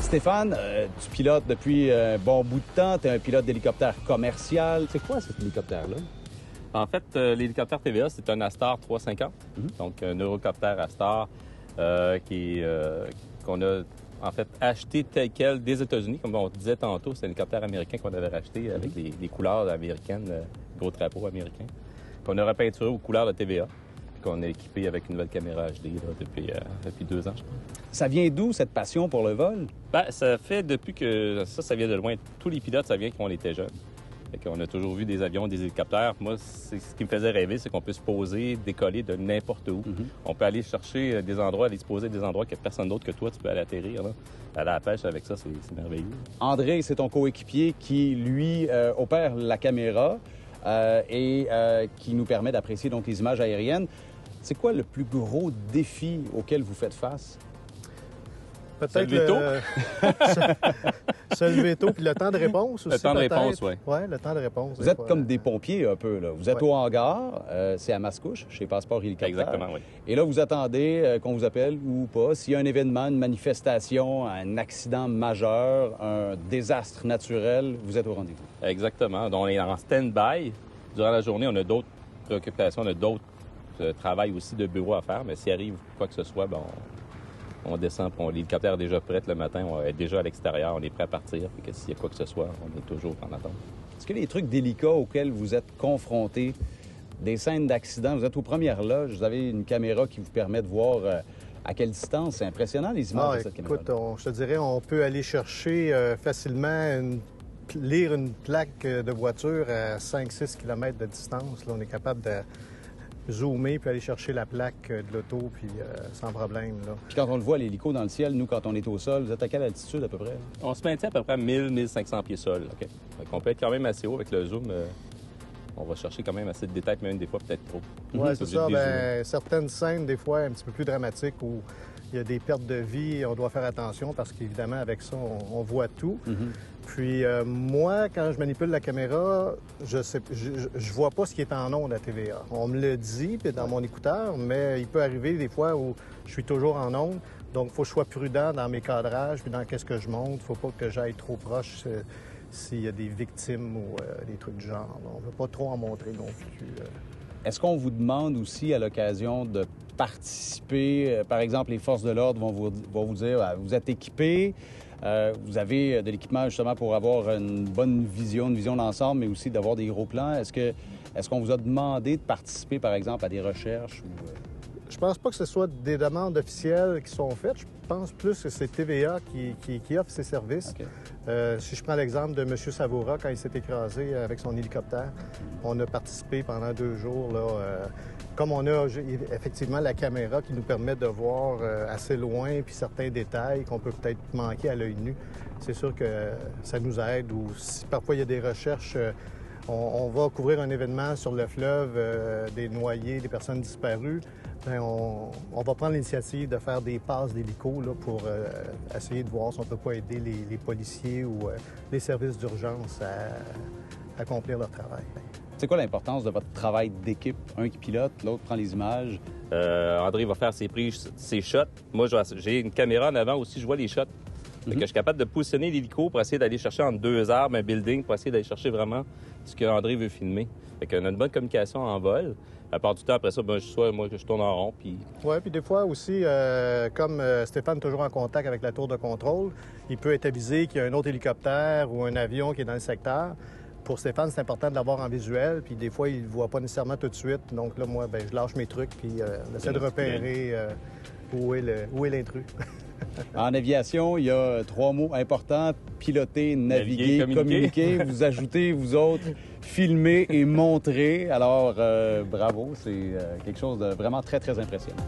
Stéphane, tu pilotes depuis un bon bout de temps. Tu es un pilote d'hélicoptère commercial. C'est quoi cet hélicoptère-là? En fait, l'hélicoptère TVA, c'est un Astar 350. Donc, un Eurocopter Astar qu'on a en fait acheté tel quel des États-Unis. Comme on disait tantôt, c'est un hélicoptère américain qu'on avait racheté avec les couleurs américaines, gros drapeau américain, qu'on a repeinturé aux couleurs de TVA, qu'on a équipé avec une nouvelle caméra HD là, depuis 2 ans, je pense. Ça vient d'où, cette passion pour le vol? Bien, ça fait depuis que ça vient de loin. Tous les pilotes, ça vient quand on était jeunes. On a toujours vu des avions, des hélicoptères. Moi, ce qui me faisait rêver, c'est qu'on peut se poser, décoller de n'importe où. On peut aller chercher des endroits, aller se poser des endroits que personne d'autre que toi, tu peux aller atterrir. Là. Aller à la pêche avec ça, c'est merveilleux. André, c'est ton coéquipier qui, lui, opère la caméra et qui nous permet d'apprécier donc les images aériennes. C'est quoi le plus gros défi auquel vous faites face? Peut-être le veto. C'est le veto, puis le temps de réponse aussi. Le temps de réponse, oui. Oui, le temps de réponse. Vous êtes comme des pompiers un peu, là. Vous êtes au hangar, c'est à Mascouche, chez Passeport Hélicoptère. Exactement, oui. Et là, vous attendez qu'on vous appelle ou pas. S'il y a un événement, une manifestation, un accident majeur, un désastre naturel, vous êtes au rendez-vous. Exactement. Donc, on est en stand-by. Durant la journée, on a d'autres préoccupations, on a d'autres travail aussi de bureau à faire. Mais s'il arrive quoi que ce soit, bon, on descend, l'hélicoptère est déjà prêt le matin, on est déjà à l'extérieur, on est prêt à partir. Puis s'il y a quoi que ce soit, on est toujours en attente. Est-ce que les trucs délicats auxquels vous êtes confrontés, des scènes d'accident, vous êtes aux premières loges, vous avez une caméra qui vous permet de voir à quelle distance? C'est impressionnant, les images de cette caméra. Écoute, je te dirais, on peut aller chercher facilement, lire une plaque de voiture à 5-6 km de distance. Là, on est capable de zoomer puis aller chercher la plaque de l'auto, puis sans problème. Là. Puis quand on le voit, l'hélico dans le ciel, nous, quand on est au sol, vous êtes à quelle altitude à peu près? On se maintient à peu près à 1000-1500 pieds sol. OK. On peut être quand même assez haut avec le zoom. On va chercher quand même assez de détails, même des fois peut-être trop. Oui, c'est ça. Certaines scènes, des fois, un petit peu plus dramatiques où il y a des pertes de vie, on doit faire attention parce qu'évidemment, avec ça, on voit tout. Puis moi, quand je manipule la caméra, je vois pas ce qui est en ondes à TVA. On me le dit puis dans mon écouteur, mais il peut arriver des fois où je suis toujours en ondes. Donc, il faut que je sois prudent dans mes cadrages puis dans qu'est-ce que je monte. Il faut pas que j'aille trop proche s'il y a des victimes ou des trucs du genre. On ne veut pas trop en montrer non plus. Est-ce qu'on vous demande aussi à l'occasion de participer? Par exemple, les forces de l'ordre vont vous dire, vous êtes équipés, vous avez de l'équipement justement pour avoir une bonne vision, une vision d'ensemble, mais aussi d'avoir des gros plans. Est-ce qu'on vous a demandé de participer, par exemple, à des recherches? Je pense pas que ce soit des demandes officielles qui sont faites. Je pense plus que c'est TVA qui offre ces services. Okay. Si je prends l'exemple de M. Savoura, quand il s'est écrasé avec son hélicoptère, on a participé pendant 2 jours. Là, comme on a effectivement la caméra qui nous permet de voir assez loin puis certains détails qu'on peut peut-être manquer à l'œil nu, c'est sûr que ça nous aide. Ou si parfois il y a des recherches... On va couvrir un événement sur le fleuve, des noyés, des personnes disparues. Bien, on va prendre l'initiative de faire des passes d'hélico là, pour essayer de voir si on ne peut pas aider les policiers ou les services d'urgence à accomplir leur travail. C'est quoi l'importance de votre travail d'équipe? Un qui pilote, l'autre prend les images. André va faire ses prises, ses shots. Moi, j'ai une caméra en avant aussi, je vois les shots. Fait que je suis capable de positionner l'hélico pour essayer d'aller chercher entre 2 arbres, un building, pour essayer d'aller chercher vraiment ce que André veut filmer. Fait qu'on a une bonne communication en vol. À part du temps, après ça, je tourne en rond. Puis... Oui, puis des fois aussi, comme Stéphane est toujours en contact avec la tour de contrôle, il peut être avisé qu'il y a un autre hélicoptère ou un avion qui est dans le secteur. Pour Stéphane, c'est important de l'avoir en visuel, puis des fois, il ne voit pas nécessairement tout de suite. Donc là, moi, je lâche mes trucs, puis on essaie de repérer où est l'intrus. En aviation, il y a 3 mots importants: piloter, naviguer, communiquer. Vous ajoutez, vous autres, filmer et montrer. Alors, bravo, c'est quelque chose de vraiment très, très impressionnant.